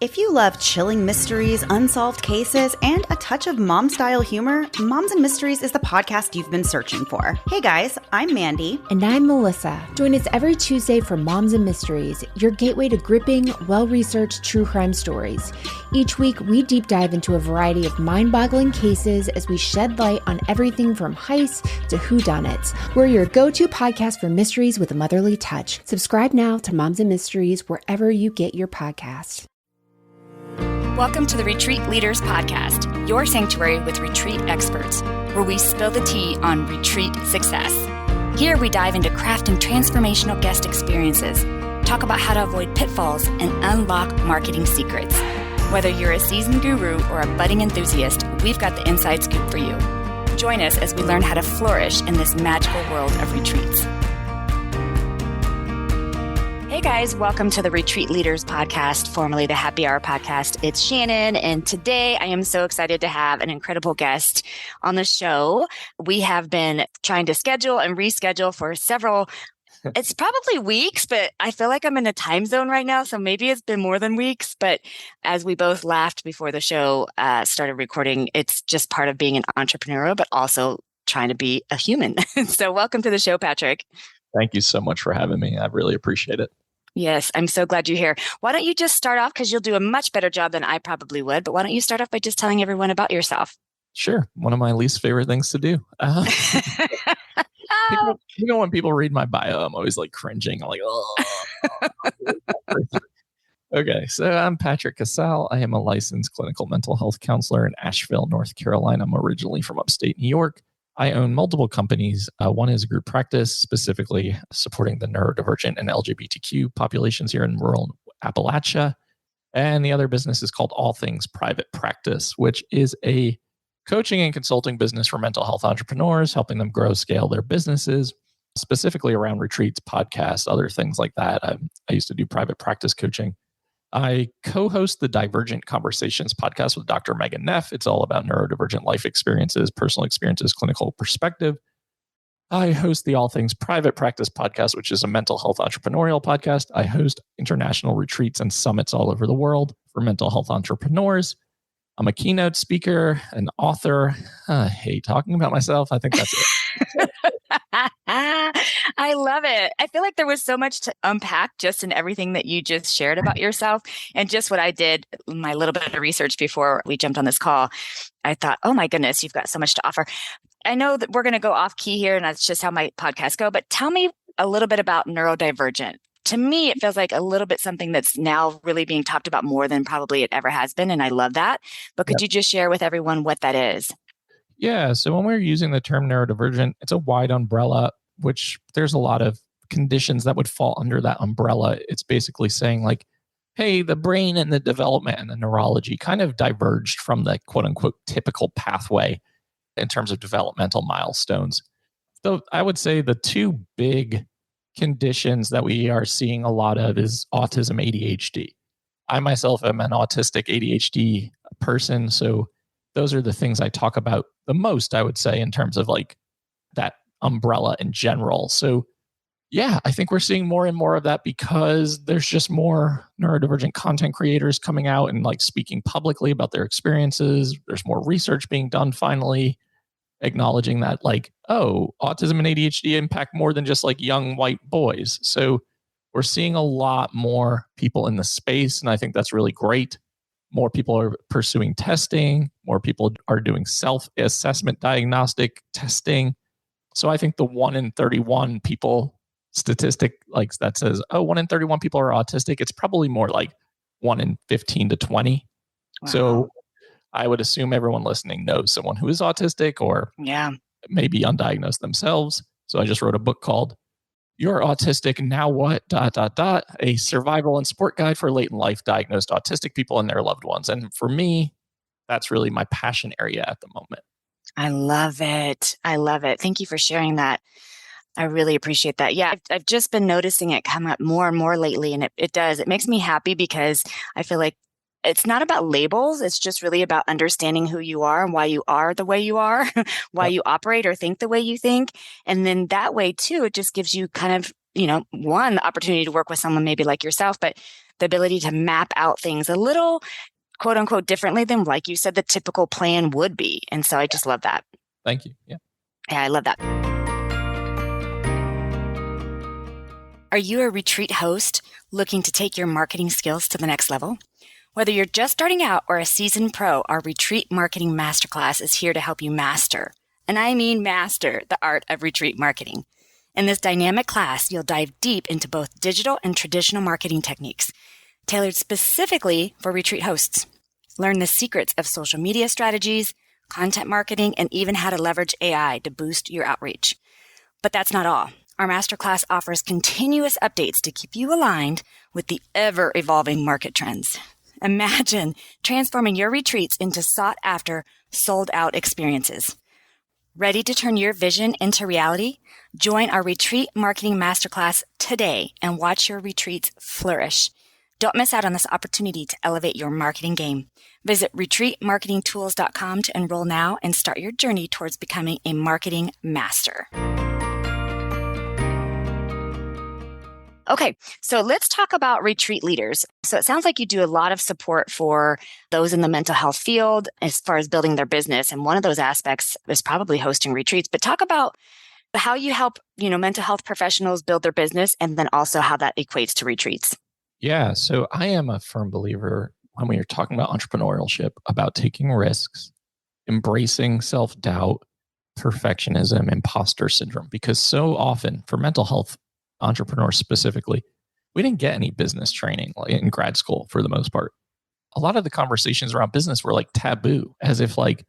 If you love chilling mysteries, unsolved cases, and a touch of mom-style humor, Moms and Mysteries is the podcast you've been searching for. Hey guys, I'm Mandy. And I'm Melissa. Join us every Tuesday for Moms and Mysteries, your gateway to gripping, well-researched true crime stories. Each week, we deep dive into a variety of mind-boggling cases as we shed light on everything from heists to whodunits. We're your go-to podcast for mysteries with a motherly touch. Subscribe now to Moms and Mysteries wherever you get your podcasts. Welcome to the Retreat Leaders Podcast, your sanctuary with retreat experts, where we spill the tea on retreat success. Here we dive into crafting transformational guest experiences, talk about how to avoid pitfalls, and unlock marketing secrets. Whether you're a seasoned guru or a budding enthusiast, we've got the inside scoop for you. Join us as we learn how to flourish in this magical world of retreats. Hey guys, welcome to the Retreat Leaders Podcast, formerly the Happy Hour Podcast. It's Shannon, and today I am so excited to have an incredible guest on the show. We have been trying to schedule and reschedule for several, it's probably weeks, but I feel like I'm in a time zone right now, so maybe it's been more than weeks. But as we both laughed before the show started recording, it's just part of being an entrepreneur, but also trying to be a human. So welcome to the show, Patrick. Thank you so much for having me. I really appreciate it. Yes, I'm so glad you're here. Why don't you just start off, because you'll do a much better job than I probably would, but why don't you start off by just telling everyone about yourself? Sure. One of my least favorite things to do. When people read my bio, I'm always like cringing. I'm like, oh. Okay, so I'm Patrick Casale. I am a licensed clinical mental health counselor in Asheville, North Carolina. I'm originally from upstate New York. I own multiple companies. One is a group practice, specifically supporting the neurodivergent and LGBTQ populations here in rural Appalachia. And the other business is called All Things Private Practice, which is a coaching and consulting business for mental health entrepreneurs, helping them grow, scale their businesses, specifically around retreats, podcasts, other things like that. I used to do private practice coaching. I co-host the Divergent Conversations podcast with Dr. Megan Neff. It's all about neurodivergent life experiences, personal experiences, clinical perspective. I host the All Things Private Practice podcast, which is a mental health entrepreneurial podcast. I host international retreats and summits all over the world for mental health entrepreneurs. I'm a keynote speaker, an author. I hate talking about myself. I think that's it. I love it. I feel like there was so much to unpack just in everything that you just shared about yourself. And just what I did, my little bit of research before we jumped on this call, I thought, oh my goodness, you've got so much to offer. I know that we're going to go off key here, and that's just how my podcasts go, but tell me a little bit about neurodivergent. To me, it feels like a little bit something that's now really being talked about more than probably it ever has been. And I love that. But could you just share with everyone what that is? Yeah. So when we're using the term neurodivergent, it's a wide umbrella, which there's a lot of conditions that would fall under that umbrella. It's basically saying like, hey, the brain and the development and the neurology kind of diverged from the quote unquote typical pathway in terms of developmental milestones. So I would say the two big conditions that we are seeing a lot of is autism, ADHD. I myself am an autistic ADHD person. So those are the things I talk about the most, I would say, in terms of like that umbrella in general. So yeah, I think we're seeing more and more of that because there's just more neurodivergent content creators coming out and like speaking publicly about their experiences. There's more research being done finally, acknowledging that like, oh, autism and ADHD impact more than just like young white boys. So we're seeing a lot more people in the space. And I think that's really great. More people are pursuing testing. More people are doing self-assessment diagnostic testing. So I think the 1 in 31 people statistic like that says, oh, 1 in 31 people are autistic. It's probably more like 1 in 15 to 20. Wow. So I would assume everyone listening knows someone who is autistic or maybe undiagnosed themselves. So I just wrote a book called You're Autistic, Now What? ... A survival and support guide for late in life diagnosed autistic people and their loved ones. And for me, that's really my passion area at the moment. I love it. I love it. Thank you for sharing that. I really appreciate that. Yeah, I've just been noticing it come up more and more lately. And it does. It makes me happy because I feel like it's not about labels. It's just really about understanding who you are and why you are the way you are, why you operate or think the way you think. And then that way too, it just gives you kind of, one, the opportunity to work with someone maybe like yourself, but the ability to map out things a little, quote unquote, differently than, like you said, the typical plan would be. And so I just love that. Thank you. Yeah. Yeah, I love that. Are you a retreat host looking to take your marketing skills to the next level? Whether you're just starting out or a seasoned pro, our Retreat Marketing Masterclass is here to help you master, and I mean master, the art of retreat marketing. In this dynamic class, you'll dive deep into both digital and traditional marketing techniques, tailored specifically for retreat hosts. Learn the secrets of social media strategies, content marketing, and even how to leverage AI to boost your outreach. But that's not all. Our masterclass offers continuous updates to keep you aligned with the ever-evolving market trends. Imagine transforming your retreats into sought-after, sold-out experiences. Ready to turn your vision into reality? Join our Retreat Marketing Masterclass today and watch your retreats flourish. Don't miss out on this opportunity to elevate your marketing game. Visit retreatmarketingtools.com to enroll now and start your journey towards becoming a marketing master. Okay, so let's talk about retreat leaders. So it sounds like you do a lot of support for those in the mental health field as far as building their business. And one of those aspects is probably hosting retreats. But talk about how you help, mental health professionals build their business, and then also how that equates to retreats. Yeah. So I am a firm believer when we are talking about entrepreneurship, about taking risks, embracing self-doubt, perfectionism, imposter syndrome, because so often for mental health entrepreneurs specifically, we didn't get any business training in grad school for the most part. A lot of the conversations around business were like taboo, as if like,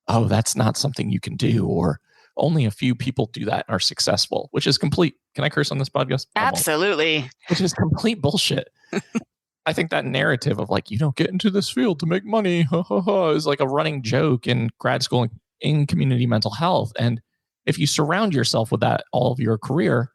oh, that's not something you can do, or only a few people do that and are successful, which is complete. Can I curse on this podcast? Absolutely. Which is complete bullshit. I think that narrative of like, you don't get into this field to make money, is like a running joke in grad school in community mental health. And if you surround yourself with that all of your career,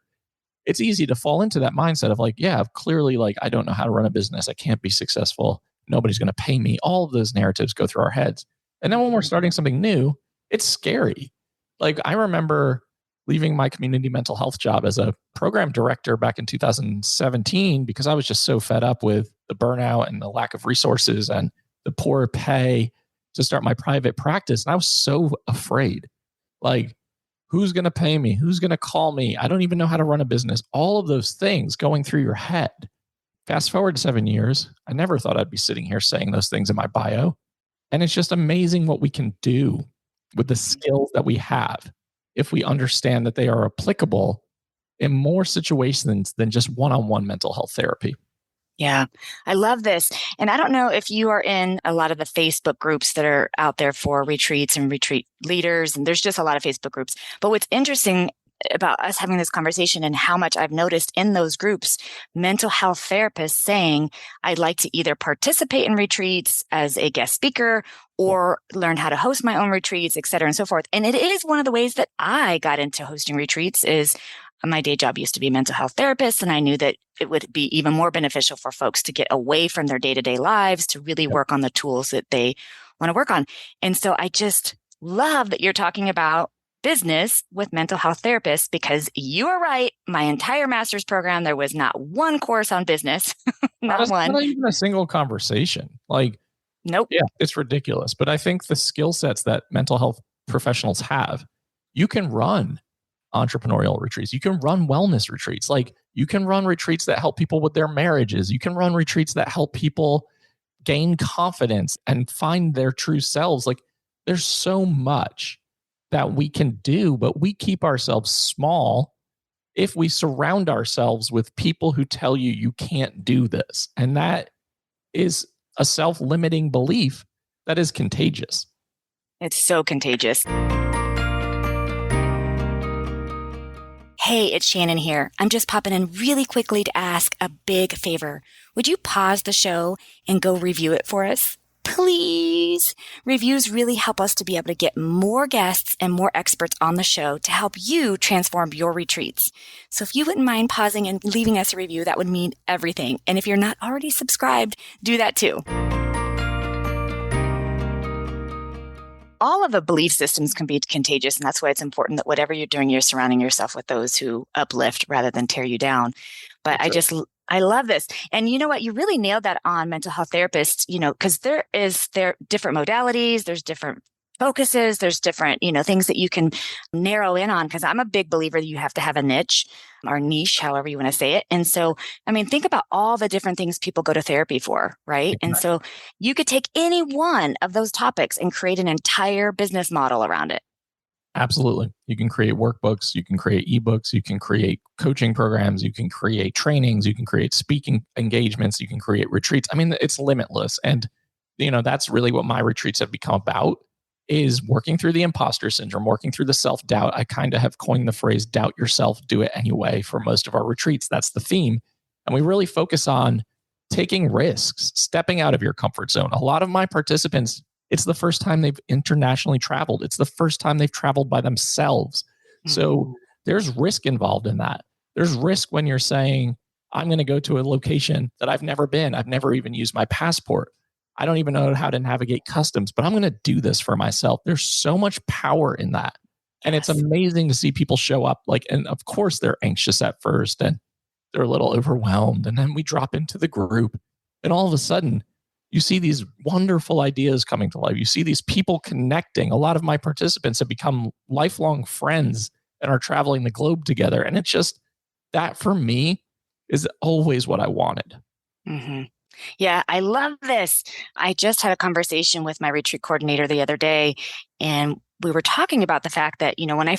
it's easy to fall into that mindset of like, yeah, clearly, like, I don't know how to run a business. I can't be successful. Nobody's going to pay me. All of those narratives go through our heads. And then when we're starting something new, it's scary. Like, I remember leaving my community mental health job as a program director back in 2017 because I was just so fed up with the burnout and the lack of resources and the poor pay to start my private practice. And I was so afraid. Like, who's going to pay me? Who's going to call me? I don't even know how to run a business. All of those things going through your head. Fast forward 7 years, I never thought I'd be sitting here saying those things in my bio. And it's just amazing what we can do with the skills that we have if we understand that they are applicable in more situations than just one-on-one mental health therapy. Yeah, I love this. And I don't know if you are in a lot of the Facebook groups that are out there for retreats and retreat leaders. And there's just a lot of Facebook groups. But what's interesting about us having this conversation and how much I've noticed in those groups, mental health therapists saying, I'd like to either participate in retreats as a guest speaker or learn how to host my own retreats, et cetera, and so forth. And it is one of the ways that I got into hosting retreats is my day job used to be a mental health therapist. And I knew that it would be even more beneficial for folks to get away from their day-to-day lives to really work on the tools that they want to work on. And so I just love that you're talking about business with mental health therapists, because you are right. My entire master's program, there was not one course on business, not one. Not even a single conversation. Like, nope. Yeah, it's ridiculous. But I think the skill sets that mental health professionals have, you can run entrepreneurial retreats. You can run wellness retreats. Like, you can run retreats that help people with their marriages. You can run retreats that help people gain confidence and find their true selves. Like, there's so much that we can do, but we keep ourselves small if we surround ourselves with people who tell you you can't do this. And that is a self-limiting belief that is contagious. It's so contagious. Hey, it's Shannon here. I'm just popping in really quickly to ask a big favor. Would you pause the show and go review it for us? Please. Reviews really help us to be able to get more guests and more experts on the show to help you transform your retreats. So if you wouldn't mind pausing and leaving us a review, that would mean everything. And if you're not already subscribed, do that too. All of the belief systems can be contagious, and that's why it's important that whatever you're doing, you're surrounding yourself with those who uplift rather than tear you down. But I just I love this. And you know what? You really nailed that on mental health therapists, because there different modalities, there's different focuses, there's different, things that you can narrow in on. Because I'm a big believer that you have to have a niche or niche, however you want to say it. And so, I mean, think about all the different things people go to therapy for, right? And so you could take any one of those topics and create an entire business model around it. Absolutely. You can create workbooks, you can create ebooks, you can create coaching programs, you can create trainings, you can create speaking engagements, you can create retreats. I mean, it's limitless. And, that's really what my retreats have become about, is working through the imposter syndrome, working through the self-doubt. I kind of have coined the phrase, doubt yourself, do it anyway, for most of our retreats. That's the theme. And we really focus on taking risks, stepping out of your comfort zone. A lot of my participants, it's the first time they've internationally traveled. It's the first time they've traveled by themselves. So there's risk involved in that. There's risk when you're saying, I'm going to go to a location that I've never been. I've never even used my passport. I don't even know how to navigate customs, but I'm going to do this for myself. There's so much power in that. And it's amazing to see people show up and of course they're anxious at first and they're a little overwhelmed. And then we drop into the group and all of a sudden, you see these wonderful ideas coming to life. You see these people connecting. A lot of my participants have become lifelong friends and are traveling the globe together. And it's just that, for me, is always what I wanted. Mm-hmm. Yeah, I love this. I just had a conversation with my retreat coordinator the other day, and we were talking about the fact that, when I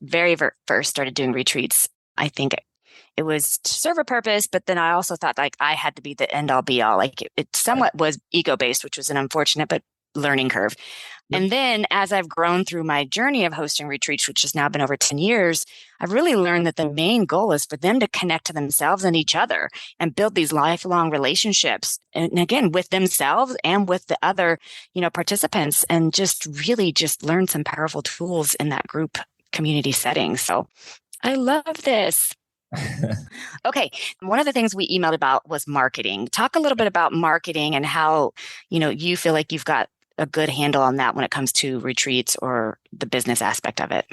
very first started doing retreats, I think it was to serve a purpose, but then I also thought I had to be the end all be all. It somewhat was ego based, which was an unfortunate but learning curve. Yep. And then as I've grown through my journey of hosting retreats, which has now been over 10 years, I've really learned that the main goal is for them to connect to themselves and each other and build these lifelong relationships. And again, with themselves and with the other, participants, and just really just learn some powerful tools in that group community setting. So I love this. Okay. One of the things we emailed about was marketing. Talk a little bit about marketing and how, you feel like you've got a good handle on that when it comes to retreats or the business aspect of it.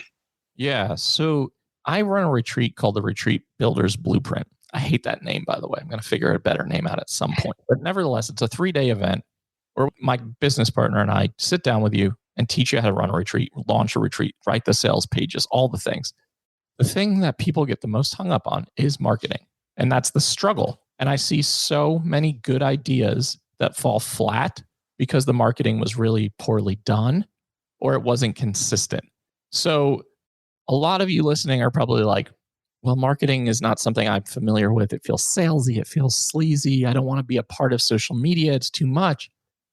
Yeah. So I run a retreat called the Retreat Builders Blueprint. I hate that name, by the way. I'm going to figure a better name out at some point. But nevertheless, it's a 3-day event where my business partner and I sit down with you and teach you how to run a retreat, launch a retreat, write the sales pages, all the things. The thing that people get the most hung up on is marketing. And that's the struggle. And I see so many good ideas that fall flat because the marketing was really poorly done or it wasn't consistent. So a lot of you listening are probably like, well, marketing is not something I'm familiar with. It feels salesy. It feels sleazy. I don't want to be a part of social media. It's too much.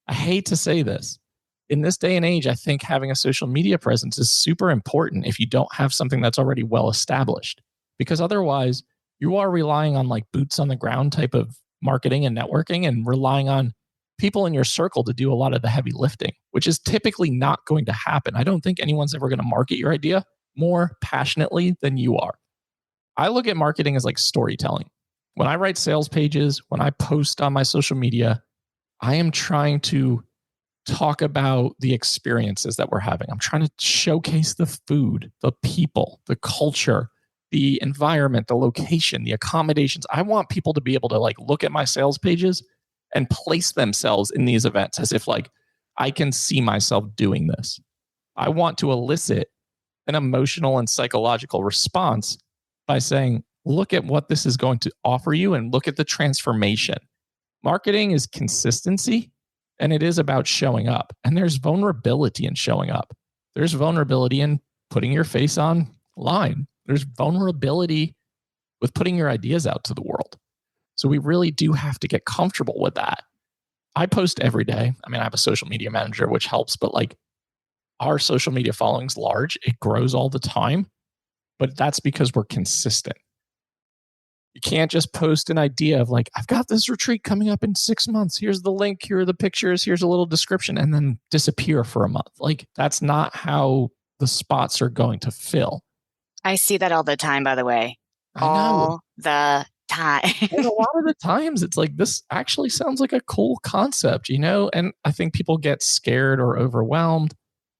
I hate to say this. In this day and age, I think having a social media presence is super important if you don't have something that's already well established, because otherwise you are relying on boots on the ground type of marketing and networking and relying on people in your circle to do a lot of the heavy lifting, which is typically not going to happen. I don't think anyone's ever going to market your idea more passionately than you are. I look at marketing as storytelling. When I write sales pages, when I post on my social media, I am trying to talk about the experiences that we're having. I'm trying to showcase the food, the people, the culture, the environment, the location, the accommodations. I want people to be able to look at my sales pages and place themselves in these events as if I can see myself doing this. I want to elicit an emotional and psychological response by saying, look at what this is going to offer you and look at the transformation. Marketing is consistency. And it is about showing up. And there's vulnerability in showing up. There's vulnerability in putting your face online. There's vulnerability with putting your ideas out to the world. So we really do have to get comfortable with that. I post every day. I mean, I have a social media manager, which helps, but our social media following's large. It grows all the time, but that's because we're consistent. You can't just post an idea of I've got this retreat coming up in 6 months. Here's the link. Here are the pictures. Here's a little description, and then disappear for a month. That's not how the spots are going to fill. I see that all the time, by the way. All the time. And a lot of the times it's this actually sounds like a cool concept, And I think people get scared or overwhelmed,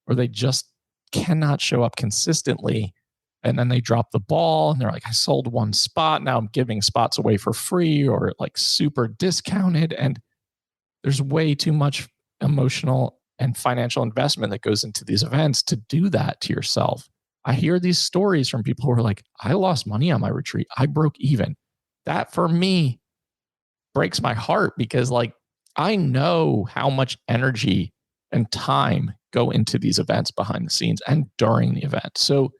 or they just cannot show up consistently and then they drop the ball and they're like, I sold one spot. Now I'm giving spots away for free or like super discounted. And there's way too much emotional and financial investment that goes into these events to do that to yourself. I hear these stories from people who are like, I lost money on my retreat. I broke even. That for me breaks my heart because like I know how much energy and time go into these events behind the scenes and during the event. So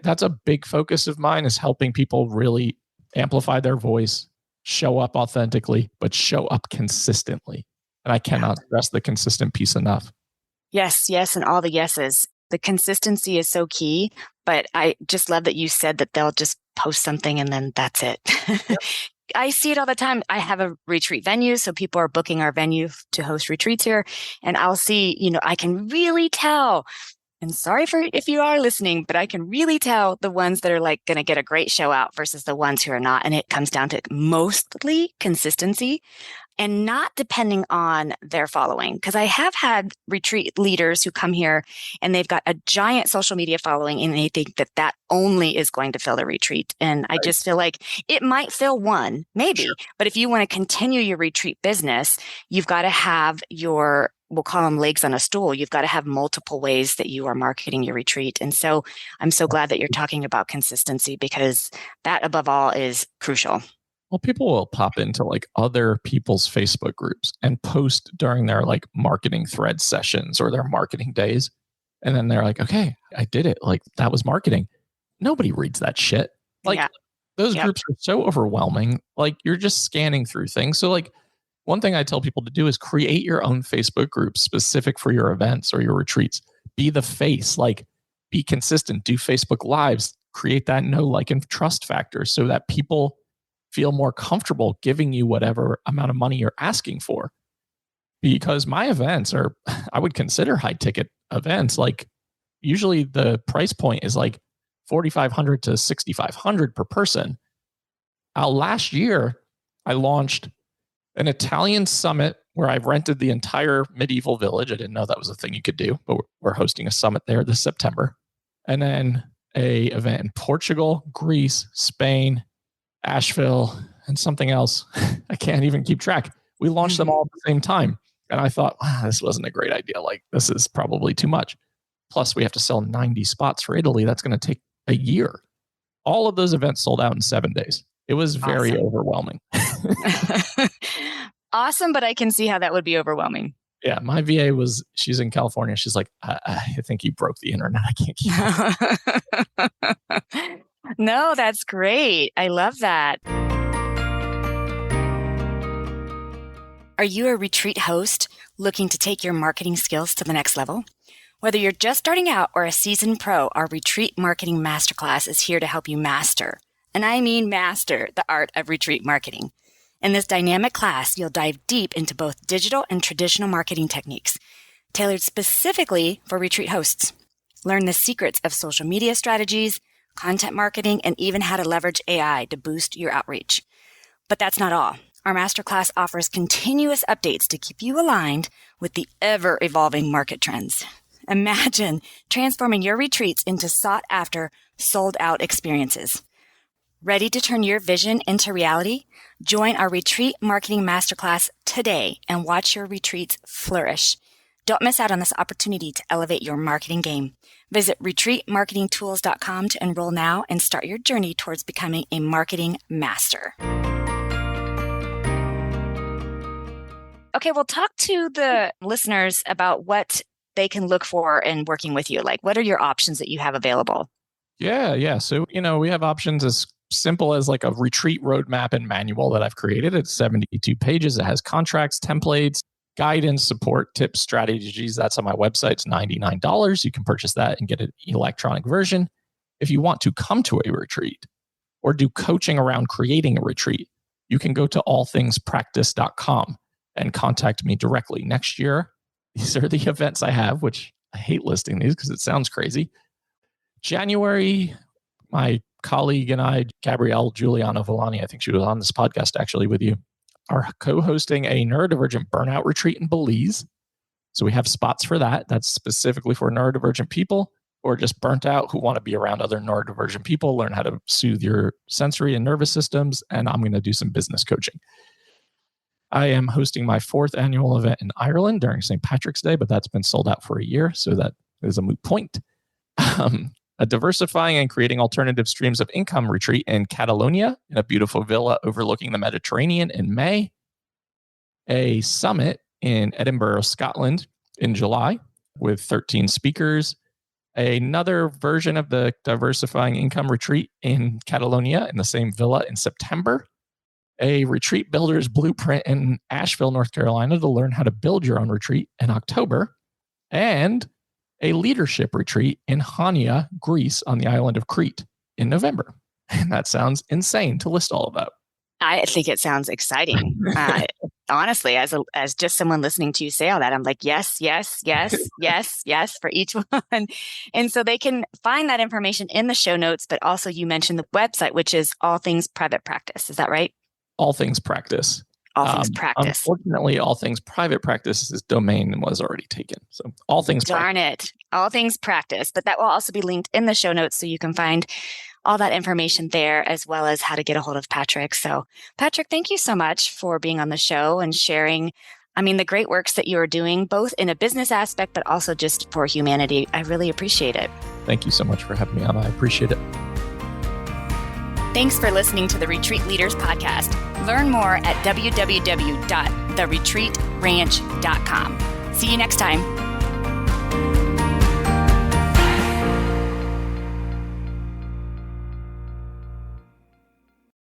that's a big focus of mine, is helping people really amplify their voice, show up authentically, but show up consistently. And I cannot stress the consistent piece enough. Yes, yes, and all the yeses. The consistency is so key, but I just love that you said that they'll just post something and then that's it. Yep. I see it all the time. I have a retreat venue, so people are booking our venue to host retreats here, and I'll see, I can really tell. And sorry for if you are listening, but I can really tell the ones that are like going to get a great show out versus the ones who are not. And it comes down to mostly consistency and not depending on their following. Because I have had retreat leaders who come here and they've got a giant social media following and they think that that only is going to fill the retreat. And I just feel like it might fill one, maybe. Sure. But if you want to continue your retreat business, you've got to have your, we'll call them legs on a stool. You've got to have multiple ways that you are marketing your retreat. And so I'm so glad that you're talking about consistency because that above all is crucial. Well, people will pop into like other people's Facebook groups and post during their like marketing thread sessions or their marketing days. And then they're like, okay, I did it. Like that was marketing. Nobody reads that shit. Like those groups are so overwhelming. Like you're just scanning through things. So like one thing I tell people to do is create your own Facebook group specific for your events or your retreats. Be the face, like be consistent, do Facebook Lives, create that know, like, and trust factor so that people feel more comfortable giving you whatever amount of money you're asking for. Because my events are, I would consider high ticket events. Like usually the price point is like $4,500 to $6,500 per person. Last year, I launched an Italian summit where I rented the entire medieval village. I didn't know that was a thing you could do, but we're hosting a summit there this September. And then a event in Portugal, Greece, Spain, Asheville, and something else. I can't even keep track. We launched them all at the same time. And I thought, wow, this wasn't a great idea. Like, this is probably too much. Plus, we have to sell 90 spots for Italy. That's going to take a year. All of those events sold out in 7 days. It was very overwhelming. Awesome, but I can see how that would be overwhelming. Yeah, my VA she's in California. She's like, I think you broke the internet. I can't keep up. No, that's great. I love that. Are you a retreat host looking to take your marketing skills to the next level? Whether you're just starting out or a seasoned pro, our Retreat Marketing Masterclass is here to help you master, and I mean master, the art of retreat marketing. In this dynamic class, you'll dive deep into both digital and traditional marketing techniques, tailored specifically for retreat hosts. Learn the secrets of social media strategies, content marketing, and even how to leverage AI to boost your outreach. But that's not all. Our masterclass offers continuous updates to keep you aligned with the ever-evolving market trends. Imagine transforming your retreats into sought-after, sold-out experiences. Ready to turn your vision into reality? Join our Retreat Marketing Masterclass today and watch your retreats flourish. Don't miss out on this opportunity to elevate your marketing game. Visit retreatmarketingtools.com to enroll now and start your journey towards becoming a marketing master. Okay, well, talk to the listeners about what they can look for in working with you. Like, what are your options that you have available? Yeah. So, we have options as simple as like a retreat roadmap and manual that I've created. It's 72 pages. It has contracts, templates, guidance, support, tips, strategies. That's on my website. It's $99. You can purchase that and get an electronic version. If you want to come to a retreat or do coaching around creating a retreat, you can go to allthingspractice.com and contact me directly. Next year, these are the events I have, which I hate listing these because it sounds crazy. January, my colleague and I, Gabrielle Giuliano Villani, I think she was on this podcast actually with you, are co-hosting a neurodivergent burnout retreat in Belize. So we have spots for that. That's specifically for neurodivergent people or just burnt out who want to be around other neurodivergent people, learn how to soothe your sensory and nervous systems, and I'm going to do some business coaching. I am hosting my 4th annual event in Ireland during St. Patrick's Day, but that's been sold out for a year, so that is a moot point. A diversifying and creating alternative streams of income retreat in Catalonia in a beautiful villa overlooking the Mediterranean in May. A summit in Edinburgh, Scotland in July with 13 speakers. Another version of the diversifying income retreat in Catalonia in the same villa in September. A retreat builder's blueprint in Asheville, North Carolina to learn how to build your own retreat in October. And a leadership retreat in Hania, Greece on the island of Crete in November. And that sounds insane to list all of that. I think it sounds exciting. Honestly, as just someone listening to you say all that, I'm like, yes, yes, yes, yes, yes for each one. And so they can find that information in the show notes, but also you mentioned the website, which is All Things Private Practice. Is that right? All Things Practice. All Things Practice. Unfortunately, All Things Private Practice's domain was already taken. So All Things Darn it. All Things Practice. But that will also be linked in the show notes so you can find all that information there, as well as how to get a hold of Patrick. So Patrick, thank you so much for being on the show and sharing, the great works that you are doing, both in a business aspect, but also just for humanity. I really appreciate it. Thank you so much for having me on. I appreciate it. Thanks for listening to the Retreat Leaders Podcast. Learn more at www.theretreatranch.com. See you next time.